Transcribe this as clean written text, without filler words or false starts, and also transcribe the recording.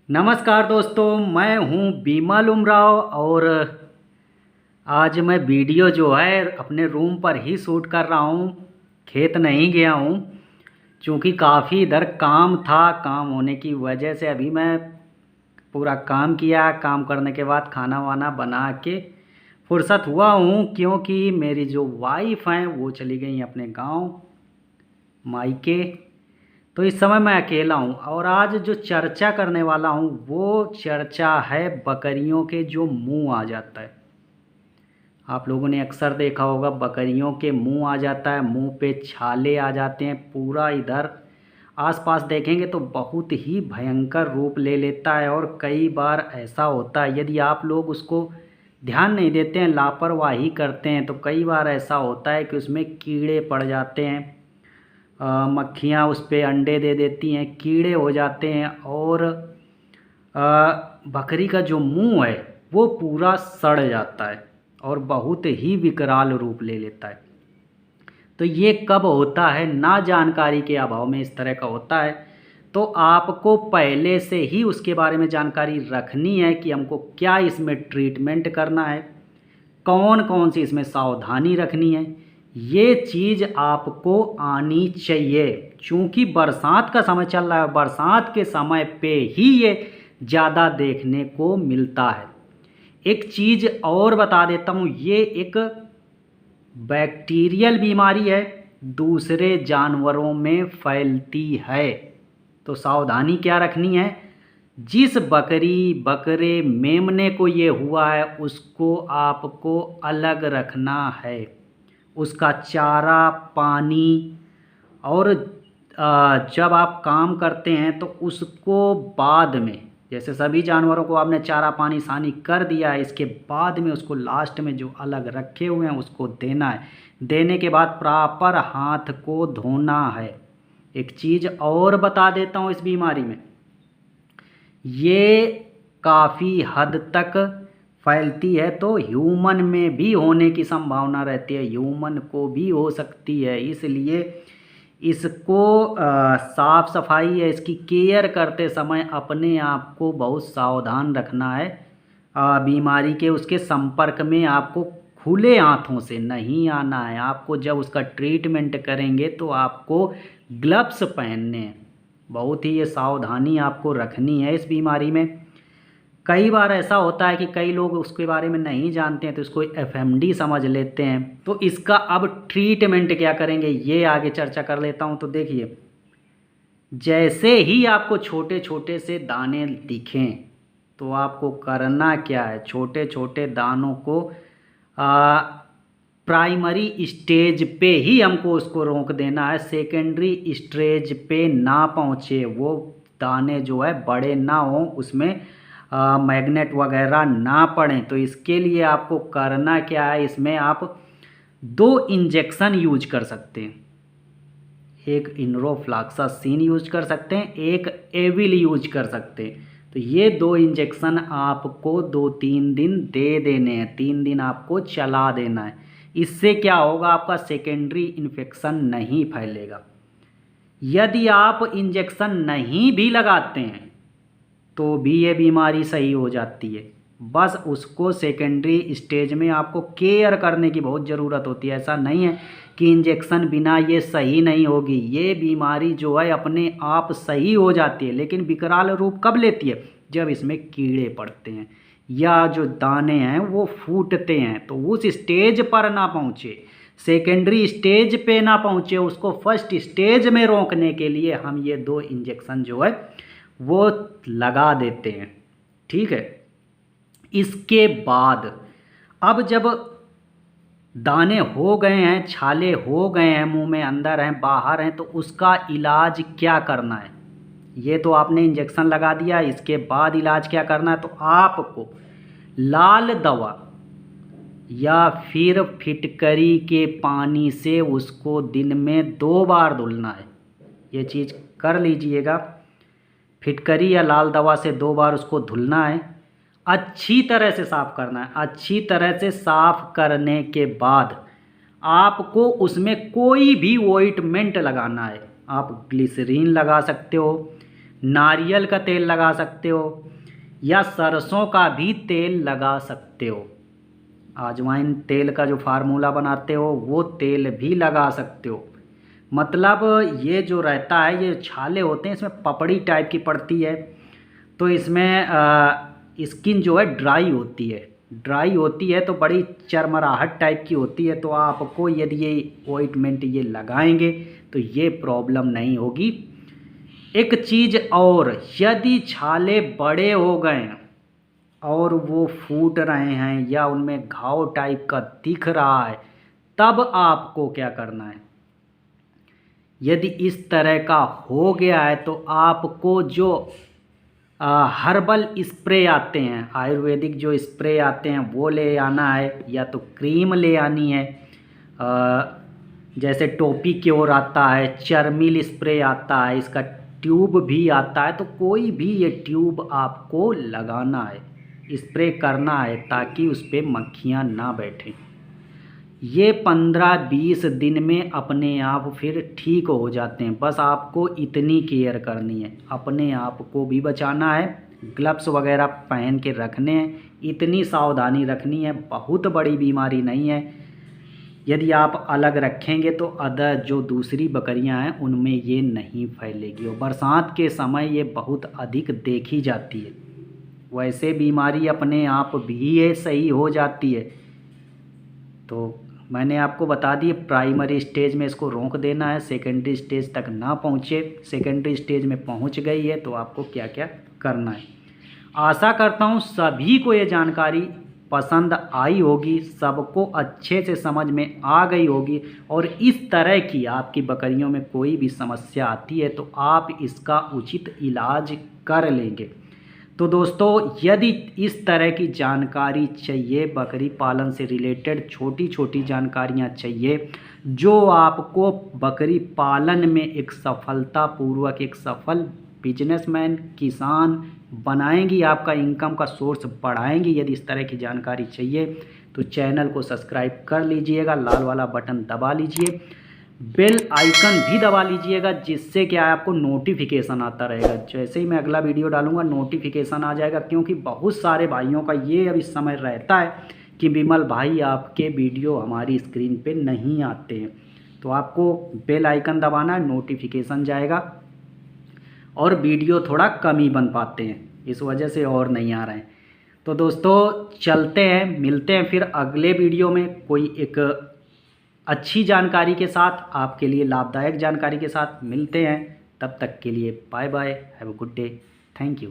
नमस्कार दोस्तों, मैं हूं बीमल उमराव और आज मैं वीडियो जो है अपने रूम पर ही शूट कर रहा हूं। खेत नहीं गया हूं क्योंकि काफ़ी इधर काम था। काम होने की वजह से अभी मैं पूरा काम किया। काम करने के बाद खाना वाना बना के फुर्सत हुआ हूं क्योंकि मेरी जो वाइफ हैं वो चली गई अपने गांव मायके। तो इस समय मैं अकेला हूँ और आज जो चर्चा करने वाला हूँ वो चर्चा है बकरियों के जो मुंह आ जाता है। आप लोगों ने अक्सर देखा होगा बकरियों के मुंह आ जाता है, मुंह पे छाले आ जाते हैं। पूरा इधर आसपास देखेंगे तो बहुत ही भयंकर रूप ले लेता है और कई बार ऐसा होता है यदि आप लोग उसको ध्यान नहीं देते हैं, लापरवाही करते हैं तो कई बार ऐसा होता है कि उसमें कीड़े पड़ जाते हैं। मक्खियाँ उस पर अंडे दे देती हैं, कीड़े हो जाते हैं और बकरी का जो मुंह है वो पूरा सड़ जाता है और बहुत ही विकराल रूप ले लेता है। तो ये कब होता है? ना जानकारी के अभाव में इस तरह का होता है। तो आपको पहले से ही उसके बारे में जानकारी रखनी है कि हमको क्या इसमें ट्रीटमेंट करना है, कौन कौन सी इसमें सावधानी रखनी है। ये चीज़ आपको आनी चाहिए क्योंकि बरसात का समय चल रहा है। बरसात के समय पे ही ये ज़्यादा देखने को मिलता है। एक चीज़ और बता देता हूँ, ये एक बैक्टीरियल बीमारी है, दूसरे जानवरों में फैलती है। तो सावधानी क्या रखनी है? जिस बकरी बकरे मेमने को ये हुआ है उसको आपको अलग रखना है। उसका चारा पानी और जब आप काम करते हैं तो उसको बाद में, जैसे सभी जानवरों को आपने चारा पानी सानी कर दिया है, इसके बाद में उसको लास्ट में जो अलग रखे हुए हैं उसको देना है। देने के बाद प्रॉपर हाथ को धोना है। एक चीज़ और बता देता हूँ, इस बीमारी में ये काफ़ी हद तक फैलती है तो ह्यूमन में भी होने की संभावना रहती है, ह्यूमन को भी हो सकती है। इसलिए इसको साफ सफाई है, इसकी केयर करते समय अपने आप को बहुत सावधान रखना है। बीमारी के उसके संपर्क में आपको खुले हाथों से नहीं आना है। आपको जब उसका ट्रीटमेंट करेंगे तो आपको ग्लव्स पहनने हैं। बहुत ही ये सावधानी आपको रखनी है इस बीमारी में। कई बार ऐसा होता है कि कई लोग उसके बारे में नहीं जानते हैं तो इसको एफएमडी समझ लेते हैं। तो इसका अब ट्रीटमेंट क्या करेंगे ये आगे चर्चा कर लेता हूं। तो देखिए, जैसे ही आपको छोटे छोटे से दाने दिखें तो आपको करना क्या है? छोटे छोटे दानों को प्राइमरी स्टेज पे ही हमको उसको रोक देना है। सेकेंडरी स्टेज पे ना पहुँचे वो दाने, जो है बड़े ना हों, उसमें मैग्नेट वगैरह ना पड़ें। तो इसके लिए आपको करना क्या है? इसमें आप 2 इंजेक्शन यूज कर सकते हैं। एक इनरोफ्लॉक्सासिन यूज कर सकते हैं, एक एविल यूज कर सकते हैं। तो ये 2 इंजेक्शन आपको 2-3 दिन दे देने हैं, 3 दिन आपको चला देना है। इससे क्या होगा? आपका सेकेंडरी इन्फेक्शन नहीं फैलेगा। यदि आप इंजेक्शन नहीं भी लगाते हैं तो भी ये बीमारी सही हो जाती है। बस उसको सेकेंडरी स्टेज में आपको केयर करने की बहुत ज़रूरत होती है। ऐसा नहीं है कि इंजेक्शन बिना ये सही नहीं होगी। ये बीमारी जो है अपने आप सही हो जाती है, लेकिन विकराल रूप कब लेती है? जब इसमें कीड़े पड़ते हैं या जो दाने हैं वो फूटते हैं। तो उस स्टेज पर ना पहुँचे, सेकेंडरी स्टेज पे ना पहुँचे, उसको फर्स्ट स्टेज में रोकने के लिए हम ये 2 इंजेक्शन जो है वो लगा देते हैं। ठीक है। इसके बाद अब जब दाने हो गए हैं, छाले हो गए हैं, मुंह में अंदर हैं बाहर हैं, तो उसका इलाज क्या करना है? ये तो आपने इंजेक्शन लगा दिया, इसके बाद इलाज क्या करना है? तो आपको लाल दवा या फिर फिटकरी के पानी से उसको दिन में 2 बार धुलना है। ये चीज़ कर लीजिएगा। फिटकरी या लाल दवा से 2 बार उसको धुलना है, अच्छी तरह से साफ़ करना है। अच्छी तरह से साफ़ करने के बाद आपको उसमें कोई भी ऑइंटमेंट लगाना है। आप ग्लिसरीन लगा सकते हो, नारियल का तेल लगा सकते हो या सरसों का भी तेल लगा सकते हो। अजवाइन तेल का जो फार्मूला बनाते हो वो तेल भी लगा सकते हो। मतलब ये जो रहता है, ये छाले होते हैं, इसमें पपड़ी टाइप की पड़ती है, तो इसमें स्किन जो है ड्राई होती है। ड्राई होती है तो बड़ी चरमराहट टाइप की होती है। तो आपको यदि ये ऑइंटमेंट ये लगाएंगे तो ये प्रॉब्लम नहीं होगी। एक चीज़ और, यदि छाले बड़े हो गए और वो फूट रहे हैं या उनमें घाव टाइप का दिख रहा है, तब आपको क्या करना है। यदि इस तरह का हो गया है तो आपको जो हर्बल स्प्रे आते हैं, आयुर्वेदिक जो स्प्रे आते हैं वो ले आना है, या तो क्रीम ले आनी है। जैसे टोपी क्योर आता है, चर्मिल स्प्रे आता है, इसका ट्यूब भी आता है। तो कोई भी ये ट्यूब आपको लगाना है, स्प्रे करना है, ताकि उस पर मक्खियाँ ना बैठें। ये 15-20 दिन में अपने आप फिर ठीक हो जाते हैं। बस आपको इतनी केयर करनी है, अपने आप को भी बचाना है, ग्लव्स वगैरह पहन के रखने हैं, इतनी सावधानी रखनी है। बहुत बड़ी बीमारी नहीं है। यदि आप अलग रखेंगे तो अदर जो दूसरी बकरियां हैं उनमें ये नहीं फैलेगी, और बरसात के समय ये बहुत अधिक देखी जाती है। वैसे बीमारी अपने आप भी ये सही हो जाती है। तो मैंने आपको बता दी, प्राइमरी स्टेज में इसको रोक देना है, सेकेंडरी स्टेज तक ना पहुँचे। सेकेंडरी स्टेज में पहुँच गई है तो आपको क्या क्या करना है। आशा करता हूँ सभी को ये जानकारी पसंद आई होगी, सबको अच्छे से समझ में आ गई होगी, और इस तरह की आपकी बकरियों में कोई भी समस्या आती है तो आप इसका उचित इलाज कर लेंगे। तो दोस्तों, यदि इस तरह की जानकारी चाहिए, बकरी पालन से रिलेटेड छोटी छोटी जानकारियाँ चाहिए जो आपको बकरी पालन में एक सफलतापूर्वक एक सफल बिजनेसमैन, किसान बनाएंगी, आपका इनकम का सोर्स बढ़ाएंगी, यदि इस तरह की जानकारी चाहिए तो चैनल को सब्सक्राइब कर लीजिएगा, लाल वाला बटन दबा लीजिए, बेल आइकन भी दबा लीजिएगा, जिससे क्या है आपको नोटिफिकेशन आता रहेगा। जैसे ही मैं अगला वीडियो डालूंगा नोटिफिकेशन आ जाएगा। क्योंकि बहुत सारे भाइयों का ये अभी समय रहता है कि विमल भाई आपके वीडियो हमारी स्क्रीन पे नहीं आते हैं, तो आपको बेल आइकन दबाना है, नोटिफिकेशन जाएगा, और वीडियो थोड़ा कम ही बन पाते हैं, इस वजह से और नहीं आ रहे हैं। तो दोस्तों चलते हैं, मिलते हैं फिर अगले वीडियो में कोई एक अच्छी जानकारी के साथ, आपके लिए लाभदायक जानकारी के साथ मिलते हैं। तब तक के लिए bye bye, have a good day, thank you.